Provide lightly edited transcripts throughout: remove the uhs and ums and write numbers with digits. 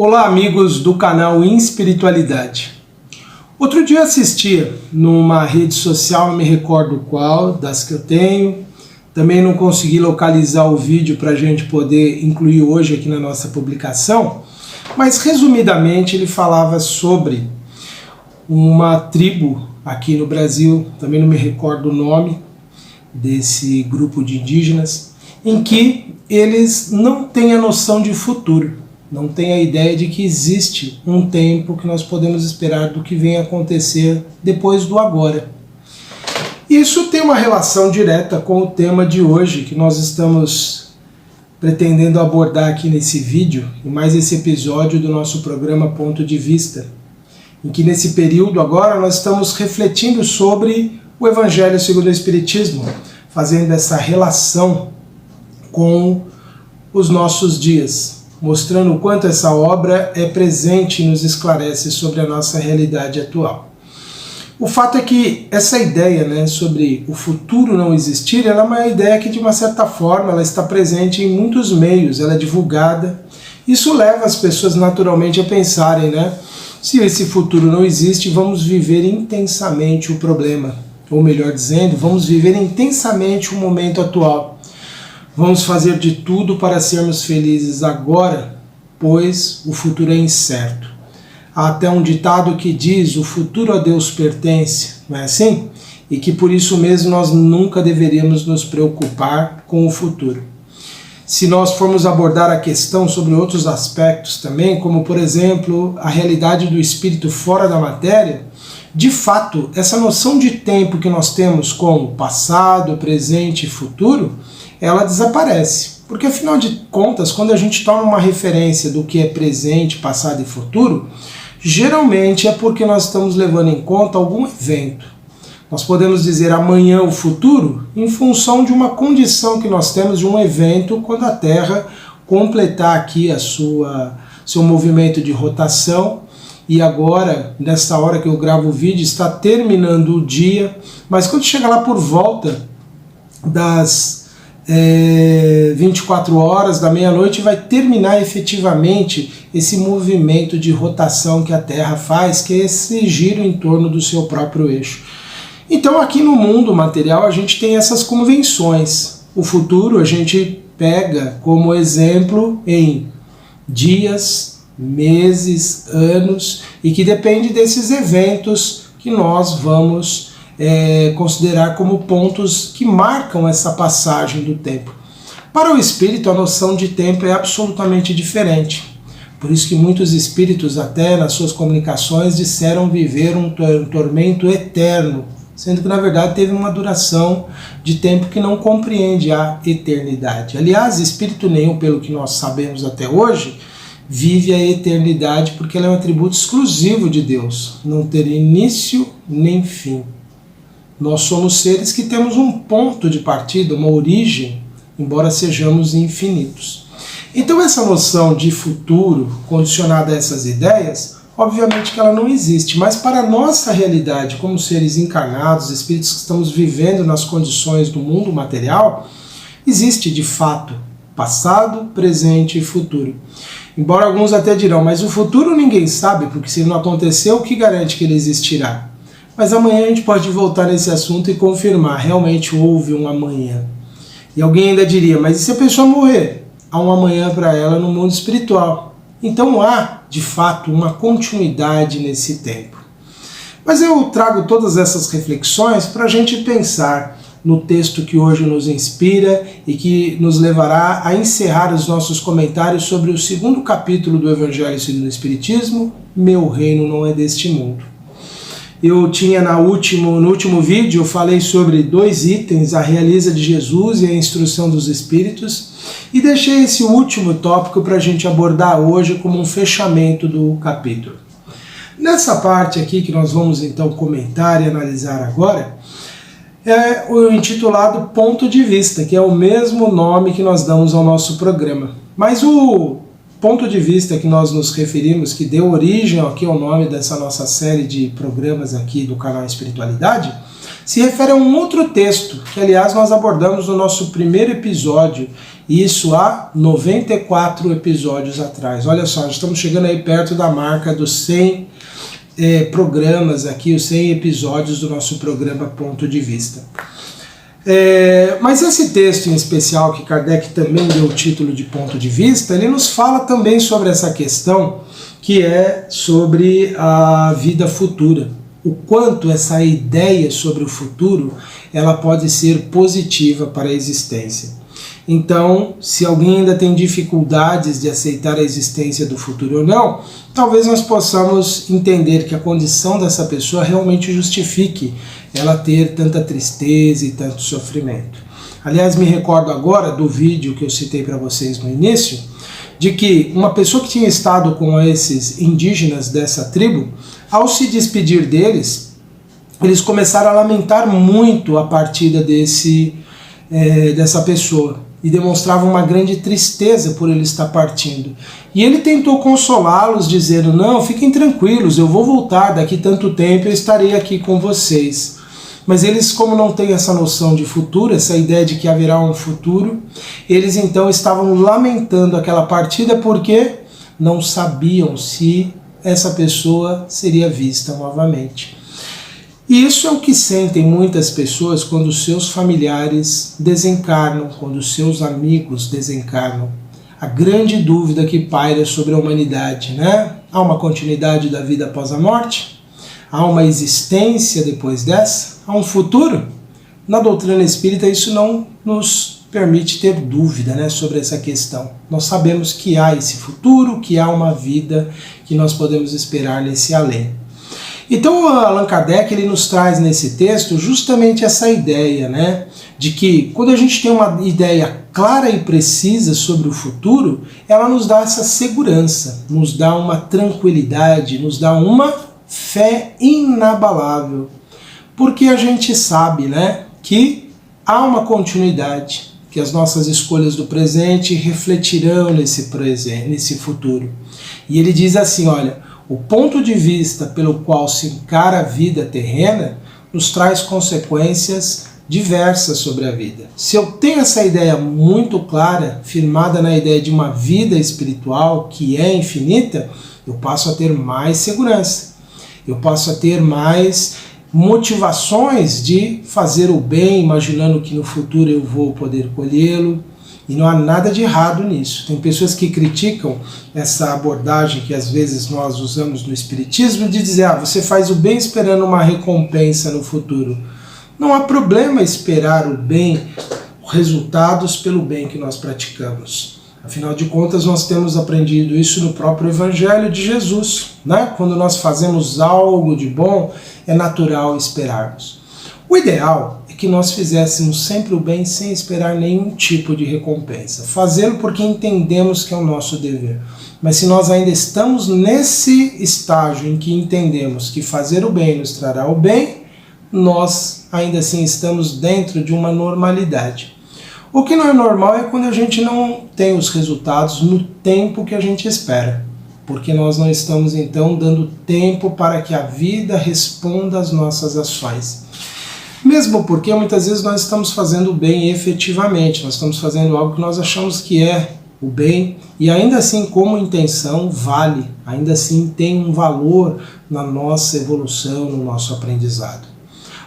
Olá, amigos do canal Inspiritualidade. Outro dia eu assistia numa rede social, não me recordo qual, das que eu tenho. Também não consegui localizar o vídeo para a gente poder incluir hoje aqui na nossa publicação. Mas resumidamente ele falava sobre uma tribo aqui no Brasil, também não me recordo o nome desse grupo de indígenas, em que eles não têm a noção de futuro. Não tem a ideia de que existe um tempo que nós podemos esperar do que vem acontecer depois do agora. Isso tem uma relação direta com o tema de hoje que nós estamos pretendendo abordar aqui nesse vídeo, e mais esse episódio do nosso programa Ponto de Vista, em que nesse período agora nós estamos refletindo sobre o Evangelho segundo o Espiritismo, fazendo essa relação com os nossos dias, mostrando o quanto essa obra é presente e nos esclarece sobre a nossa realidade atual. O fato é que essa ideia, sobre o futuro não existir, ela é uma ideia que de uma certa forma ela está presente em muitos meios, ela é divulgada. Isso leva as pessoas naturalmente a pensarem, se esse futuro não existe, vamos viver intensamente o problema. Ou melhor dizendo, vamos viver intensamente o momento atual. Vamos fazer de tudo para sermos felizes agora, pois o futuro é incerto. Há até um ditado que diz: o futuro a Deus pertence, não é assim? E que por isso mesmo nós nunca deveríamos nos preocupar com o futuro. Se nós formos abordar a questão sobre outros aspectos também, como por exemplo a realidade do espírito fora da matéria, de fato essa noção de tempo que nós temos como passado, presente e futuro, ela desaparece. Porque afinal de contas, quando a gente toma uma referência do que é presente, passado e futuro, geralmente é porque nós estamos levando em conta algum evento. Nós podemos dizer amanhã o futuro em função de uma condição que nós temos de um evento quando a Terra completar aqui seu movimento de rotação. E agora, nesta hora que eu gravo o vídeo, está terminando o dia, mas quando chegar lá por volta das 24 horas da meia-noite, vai terminar efetivamente esse movimento de rotação que a Terra faz, que é esse giro em torno do seu próprio eixo. Então aqui no mundo material a gente tem essas convenções. O futuro a gente pega como exemplo em dias, meses, anos, e que depende desses eventos que nós vamos considerar como pontos que marcam essa passagem do tempo. Para o espírito, a noção de tempo é absolutamente diferente. Por isso que muitos espíritos, até nas suas comunicações, disseram viver um tormento eterno, sendo que na verdade teve uma duração de tempo que não compreende a eternidade. Aliás, espírito nenhum, pelo que nós sabemos até hoje, vive a eternidade, porque ela é um atributo exclusivo de Deus, não ter início nem fim. Nós somos seres que temos um ponto de partida, uma origem, embora sejamos infinitos. Então essa noção de futuro condicionada a essas ideias, obviamente que ela não existe, mas para a nossa realidade como seres encarnados, espíritos que estamos vivendo nas condições do mundo material, existe de fato passado, presente e futuro. Embora alguns até dirão, mas o futuro ninguém sabe, porque se não aconteceu, o que garante que ele existirá? Mas amanhã a gente pode voltar nesse assunto e confirmar, realmente houve um amanhã. E alguém ainda diria, mas e se a pessoa morrer? Há um amanhã para ela no mundo espiritual. Então há, de fato, uma continuidade nesse tempo. Mas eu trago todas essas reflexões para a gente pensar no texto que hoje nos inspira e que nos levará a encerrar os nossos comentários sobre o segundo capítulo do Evangelho segundo o Espiritismo, Meu Reino Não É Deste Mundo. Eu tinha no último vídeo, eu falei sobre 2 itens, a realeza de Jesus e a instrução dos Espíritos, e deixei esse último tópico para a gente abordar hoje como um fechamento do capítulo. Nessa parte aqui que nós vamos então comentar e analisar agora, é o intitulado Ponto de Vista, que é o mesmo nome que nós damos ao nosso programa. Mas o ponto de vista que nós nos referimos, que deu origem aqui ao nome dessa nossa série de programas aqui do canal Espiritualidade, se refere a um outro texto, que aliás nós abordamos no nosso primeiro episódio, isso há 94 episódios atrás. Olha só, estamos chegando aí perto da marca dos 100 programas aqui, os 100 episódios do nosso programa Ponto de Vista. Mas esse texto em especial, que Kardec também deu o título de Ponto de Vista, ele nos fala também sobre essa questão, que é sobre a vida futura. O quanto essa ideia sobre o futuro ela pode ser positiva para a existência. Então, se alguém ainda tem dificuldades de aceitar a existência do futuro ou não, talvez nós possamos entender que a condição dessa pessoa realmente justifique ela ter tanta tristeza e tanto sofrimento. Aliás, me recordo agora do vídeo que eu citei para vocês no início, de que uma pessoa que tinha estado com esses indígenas dessa tribo, ao se despedir deles, eles começaram a lamentar muito a partida dessa pessoa e demonstravam uma grande tristeza por ele estar partindo. E ele tentou consolá-los dizendo, não, fiquem tranquilos, eu vou voltar, daqui tanto tempo eu estarei aqui com vocês. Mas eles, como não têm essa noção de futuro, essa ideia de que haverá um futuro, eles então estavam lamentando aquela partida porque não sabiam se essa pessoa seria vista novamente. E isso é o que sentem muitas pessoas quando seus familiares desencarnam, quando seus amigos desencarnam. A grande dúvida que paira sobre a humanidade, né? Há uma continuidade da vida após a morte? Há uma existência depois dessa? Há um futuro? Na doutrina espírita isso não nos permite ter dúvida, né, sobre essa questão. Nós sabemos que há esse futuro, que há uma vida que nós podemos esperar nesse além. Então Allan Kardec ele nos traz nesse texto justamente essa ideia, né, de que quando a gente tem uma ideia clara e precisa sobre o futuro, ela nos dá essa segurança, nos dá uma tranquilidade, nos dá uma fé inabalável. Porque a gente sabe, né, que há uma continuidade, que as nossas escolhas do presente refletirão nesse futuro. E ele diz assim, olha, o ponto de vista pelo qual se encara a vida terrena nos traz consequências diversas sobre a vida. Se eu tenho essa ideia muito clara, firmada na ideia de uma vida espiritual que é infinita, eu passo a ter mais segurança, eu passo a ter mais motivações de fazer o bem, imaginando que no futuro eu vou poder colhê-lo, e não há nada de errado nisso. Tem pessoas que criticam essa abordagem que às vezes nós usamos no Espiritismo de dizer, você faz o bem esperando uma recompensa no futuro. Não há problema esperar o bem, resultados pelo bem que nós praticamos. Afinal de contas, nós temos aprendido isso no próprio Evangelho de Jesus, né? Quando nós fazemos algo de bom, é natural esperarmos. O ideal é que nós fizéssemos sempre o bem sem esperar nenhum tipo de recompensa. Fazê-lo porque entendemos que é o nosso dever. Mas se nós ainda estamos nesse estágio em que entendemos que fazer o bem nos trará o bem, nós ainda assim estamos dentro de uma normalidade. O que não é normal é quando a gente não tem os resultados no tempo que a gente espera, porque nós não estamos então dando tempo para que a vida responda às nossas ações. Mesmo porque muitas vezes nós estamos fazendo o bem efetivamente, nós estamos fazendo algo que nós achamos que é o bem, e ainda assim como intenção vale, ainda assim tem um valor na nossa evolução, no nosso aprendizado.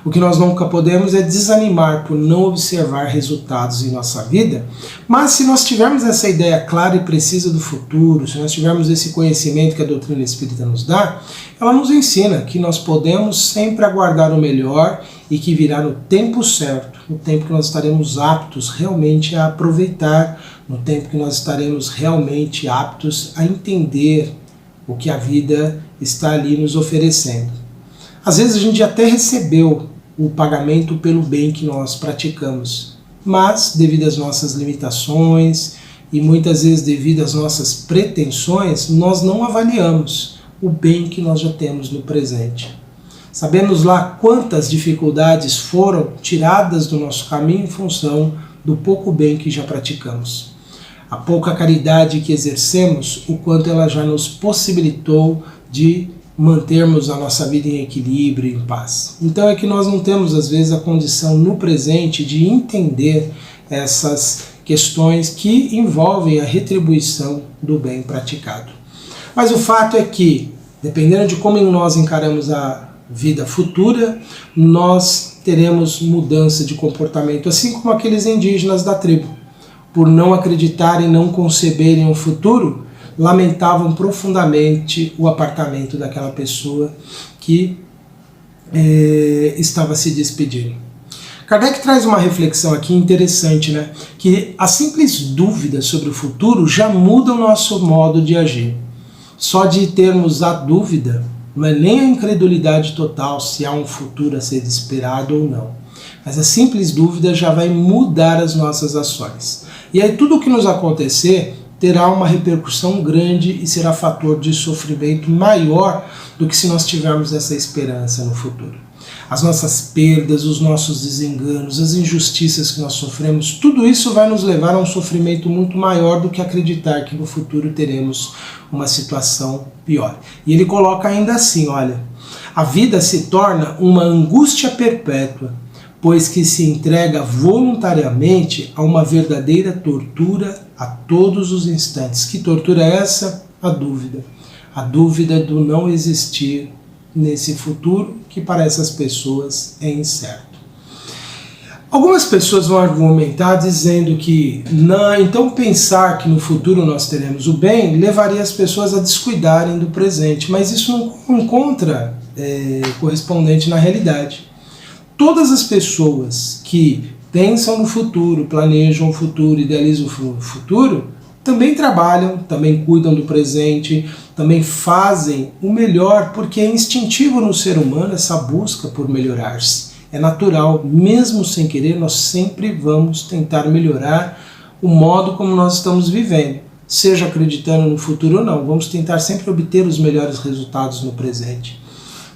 O que nós nunca podemos é desanimar por não observar resultados em nossa vida, mas se nós tivermos essa ideia clara e precisa do futuro, se nós tivermos esse conhecimento que a doutrina espírita nos dá, ela nos ensina que nós podemos sempre aguardar o melhor e que virá no tempo certo, no tempo que nós estaremos aptos realmente a aproveitar, no tempo que nós estaremos realmente aptos a entender o que a vida está ali nos oferecendo. Às vezes a gente até recebeu o pagamento pelo bem que nós praticamos, mas devido às nossas limitações e muitas vezes devido às nossas pretensões, nós não avaliamos o bem que nós já temos no presente. Sabemos lá quantas dificuldades foram tiradas do nosso caminho em função do pouco bem que já praticamos. A pouca caridade que exercemos, o quanto ela já nos possibilitou de mantermos a nossa vida em equilíbrio, em paz. Então é que nós não temos às vezes a condição no presente de entender essas questões que envolvem a retribuição do bem praticado. Mas o fato é que, dependendo de como nós encaramos a vida futura, nós teremos mudança de comportamento, assim como aqueles indígenas da tribo. Por não acreditarem, não conceberem um futuro, lamentavam profundamente o apartamento daquela pessoa que estava se despedindo. Kardec traz uma reflexão aqui interessante, né? Que a simples dúvida sobre o futuro já muda o nosso modo de agir. Só de termos a dúvida, não é nem a incredulidade total se há um futuro a ser esperado ou não. Mas a simples dúvida já vai mudar as nossas ações. E aí tudo o que nos acontecer terá uma repercussão grande e será fator de sofrimento maior do que se nós tivermos essa esperança no futuro. As nossas perdas, os nossos desenganos, as injustiças que nós sofremos, tudo isso vai nos levar a um sofrimento muito maior do que acreditar que no futuro teremos uma situação pior. E ele coloca ainda assim, olha, a vida se torna uma angústia perpétua, pois que se entrega voluntariamente a uma verdadeira tortura a todos os instantes. Que tortura é essa? A dúvida. A dúvida do não existir nesse futuro, que para essas pessoas é incerto. Algumas pessoas vão argumentar dizendo que então pensar que no futuro nós teremos o bem levaria as pessoas a descuidarem do presente, mas isso não encontra correspondente na realidade. Todas as pessoas que pensam no futuro, planejam o futuro, idealizam o futuro, também trabalham, também cuidam do presente, também fazem o melhor, porque é instintivo no ser humano essa busca por melhorar-se. É natural, mesmo sem querer, nós sempre vamos tentar melhorar o modo como nós estamos vivendo. Seja acreditando no futuro ou não, vamos tentar sempre obter os melhores resultados no presente.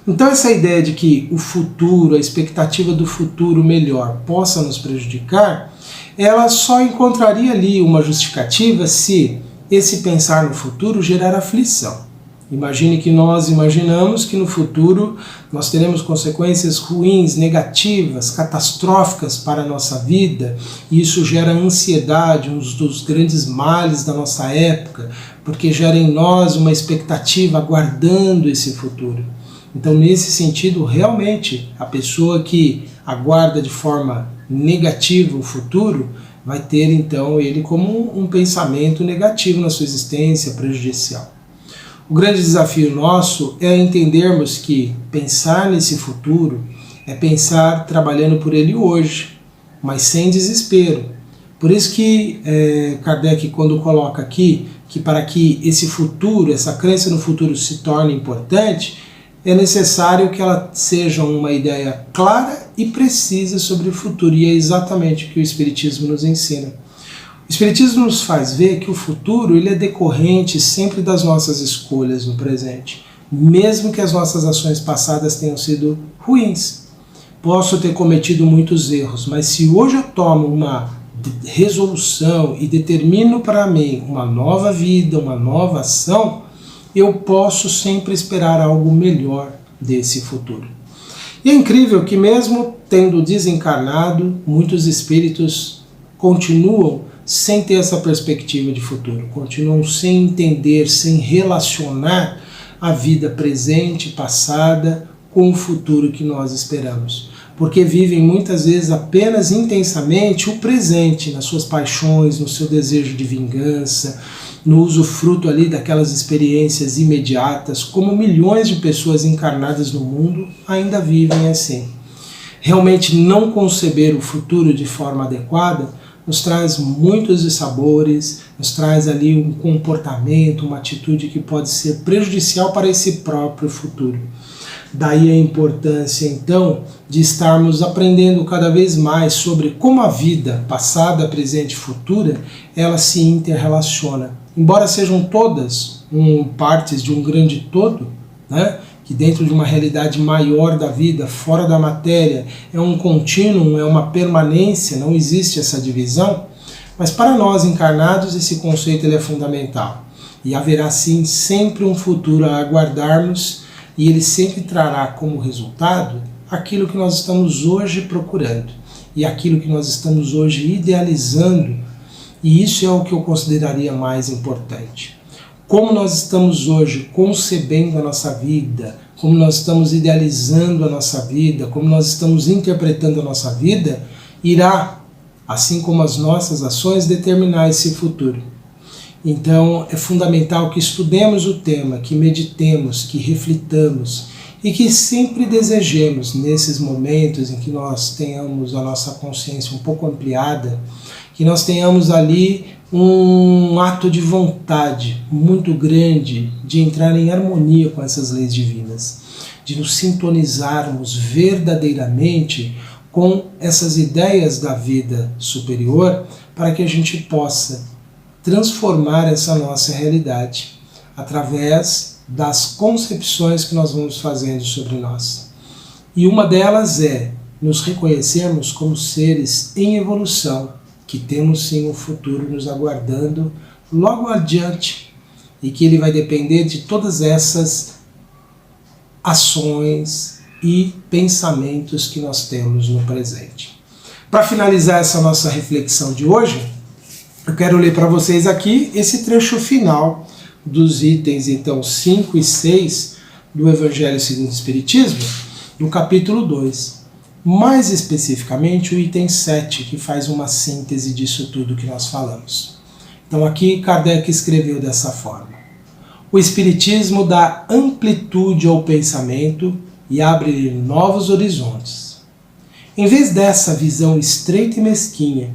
Então essa ideia de que o futuro, a expectativa do futuro melhor possa nos prejudicar, ela só encontraria ali uma justificativa se esse pensar no futuro gerar aflição. Imagine que nós imaginamos que no futuro nós teremos consequências ruins, negativas, catastróficas para a nossa vida, e isso gera ansiedade, um dos grandes males da nossa época, porque gera em nós uma expectativa aguardando esse futuro. Então, nesse sentido, realmente, a pessoa que aguarda de forma negativa o futuro vai ter, então, ele como um pensamento negativo na sua existência, prejudicial. O grande desafio nosso é entendermos que pensar nesse futuro é pensar trabalhando por ele hoje, mas sem desespero. Por isso que Kardec, quando coloca aqui que para que esse futuro, essa crença no futuro se torne importante, é necessário que ela seja uma ideia clara e precisa sobre o futuro, e é exatamente o que o Espiritismo nos ensina. O Espiritismo nos faz ver que o futuro ele é decorrente sempre das nossas escolhas no presente, mesmo que as nossas ações passadas tenham sido ruins. Posso ter cometido muitos erros, mas se hoje eu tomo uma resolução e determino para mim uma nova vida, uma nova ação, eu posso sempre esperar algo melhor desse futuro. E é incrível que mesmo tendo desencarnado, muitos espíritos continuam sem ter essa perspectiva de futuro, continuam sem entender, sem relacionar a vida presente, passada, com o futuro que nós esperamos. Porque vivem muitas vezes apenas intensamente o presente, nas suas paixões, no seu desejo de vingança, no usufruto ali daquelas experiências imediatas, como milhões de pessoas encarnadas no mundo ainda vivem assim. Realmente não conceber o futuro de forma adequada nos traz muitos dissabores, nos traz ali um comportamento, uma atitude que pode ser prejudicial para esse próprio futuro. Daí a importância, então, de estarmos aprendendo cada vez mais sobre como a vida passada, presente e futura, ela se interrelaciona. Embora sejam todas partes de um grande todo, né, que dentro de uma realidade maior da vida, fora da matéria, é um contínuo, é uma permanência, não existe essa divisão, mas para nós encarnados esse conceito ele é fundamental. E haverá sim sempre um futuro a aguardarmos, e ele sempre trará como resultado aquilo que nós estamos hoje procurando e aquilo que nós estamos hoje idealizando, e isso é o que eu consideraria mais importante. Como nós estamos hoje concebendo a nossa vida, como nós estamos idealizando a nossa vida, como nós estamos interpretando a nossa vida, irá, assim como as nossas ações, determinar esse futuro. Então é fundamental que estudemos o tema, que meditemos, que reflitamos e que sempre desejemos, nesses momentos em que nós tenhamos a nossa consciência um pouco ampliada, que nós tenhamos ali um ato de vontade muito grande de entrar em harmonia com essas leis divinas, de nos sintonizarmos verdadeiramente com essas ideias da vida superior, para que a gente possa transformar essa nossa realidade através das concepções que nós vamos fazendo sobre nós. E uma delas é nos reconhecermos como seres em evolução, que temos sim um futuro nos aguardando logo adiante, e que ele vai depender de todas essas ações e pensamentos que nós temos no presente. Para finalizar essa nossa reflexão de hoje, eu quero ler para vocês aqui esse trecho final dos itens então 5 e 6 do Evangelho segundo o Espiritismo, no capítulo 2. Mais especificamente o item 7, que faz uma síntese disso tudo que nós falamos. Então aqui Kardec escreveu dessa forma: o Espiritismo dá amplitude ao pensamento e abre novos horizontes. Em vez dessa visão estreita e mesquinha,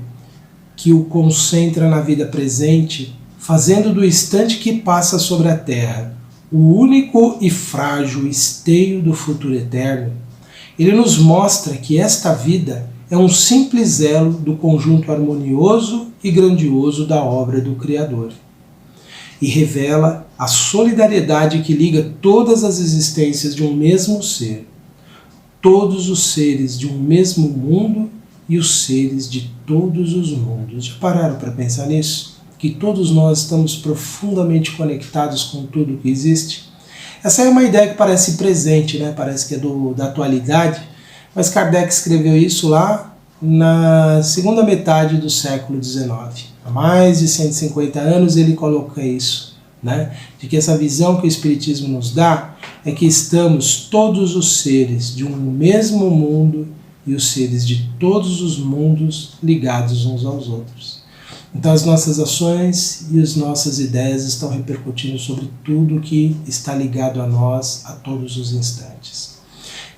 que o concentra na vida presente, fazendo do instante que passa sobre a Terra o único e frágil esteio do futuro eterno, ele nos mostra que esta vida é um simples elo do conjunto harmonioso e grandioso da obra do Criador, e revela a solidariedade que liga todas as existências de um mesmo ser, todos os seres de um mesmo mundo e os seres de todos os mundos. Já pararam para pensar nisso? Que todos nós estamos profundamente conectados com tudo que existe? Essa é uma ideia que parece presente, né? Parece que é da atualidade, mas Kardec escreveu isso lá na segunda metade do século XIX. Há mais de 150 anos ele coloca isso, né? De que essa visão que o Espiritismo nos dá é que estamos todos os seres de um mesmo mundo e os seres de todos os mundos ligados uns aos outros. Então as nossas ações e as nossas ideias estão repercutindo sobre tudo que está ligado a nós a todos os instantes.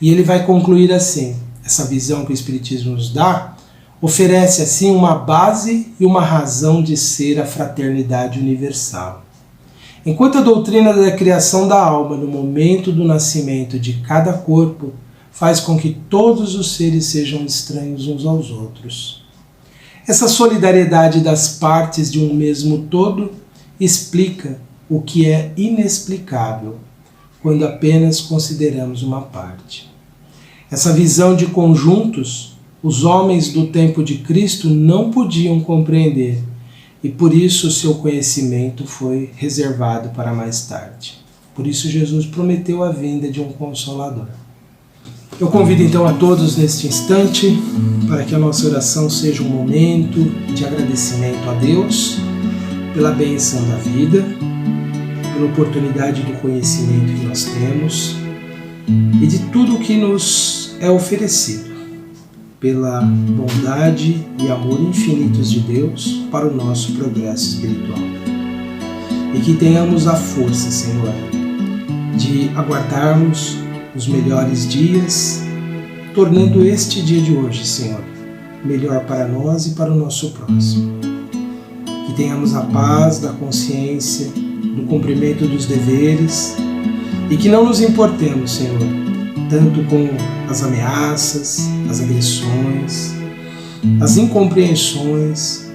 E ele vai concluir assim: essa visão que o Espiritismo nos dá oferece assim uma base e uma razão de ser a fraternidade universal. Enquanto a doutrina da criação da alma no momento do nascimento de cada corpo faz com que todos os seres sejam estranhos uns aos outros, essa solidariedade das partes de um mesmo todo explica o que é inexplicável quando apenas consideramos uma parte. Essa visão de conjuntos, os homens do tempo de Cristo não podiam compreender, e por isso o seu conhecimento foi reservado para mais tarde. Por isso Jesus prometeu a vinda de um Consolador. Eu convido então a todos neste instante para que a nossa oração seja um momento de agradecimento a Deus pela bênção da vida, pela oportunidade do conhecimento que nós temos e de tudo o que nos é oferecido, pela bondade e amor infinitos de Deus para o nosso progresso espiritual. E que tenhamos a força, Senhor, de aguardarmos os melhores dias, tornando este dia de hoje, Senhor, melhor para nós e para o nosso próximo. Que tenhamos a paz da consciência, do cumprimento dos deveres, e que não nos importemos, Senhor, tanto com as ameaças, as agressões, as incompreensões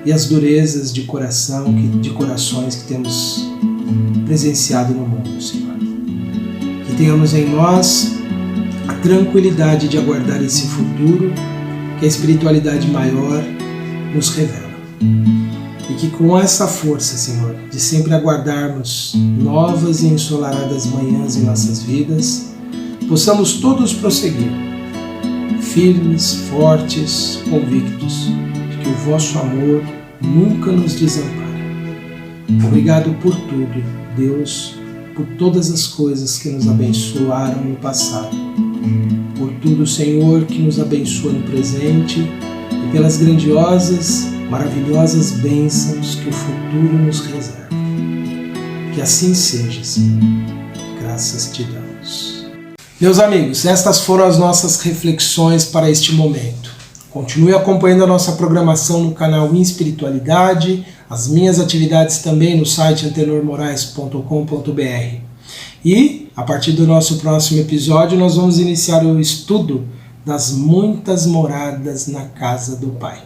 e as durezas de coração, de corações que temos presenciado no mundo, Senhor. Que tenhamos em nós a tranquilidade de aguardar esse futuro que a espiritualidade maior nos revela. e que com essa força, Senhor, de sempre aguardarmos novas e ensolaradas manhãs em nossas vidas, possamos todos prosseguir, firmes, fortes, convictos de que o vosso amor nunca nos desampara. Obrigado por tudo, Deus, por todas as coisas que nos abençoaram no passado, por tudo, Senhor, que nos abençoa no presente e pelas grandiosas, maravilhosas bênçãos que o futuro nos reserva. Que assim seja, Senhor. Graças te damos. Meus amigos, estas foram as nossas reflexões para este momento. Continue acompanhando a nossa programação no canal Inspiritualidade, as minhas atividades também no site antenormorais.com.br. E, a partir do nosso próximo episódio, nós vamos iniciar o estudo das muitas moradas na casa do Pai.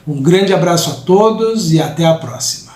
Um grande abraço a todos e até a próxima.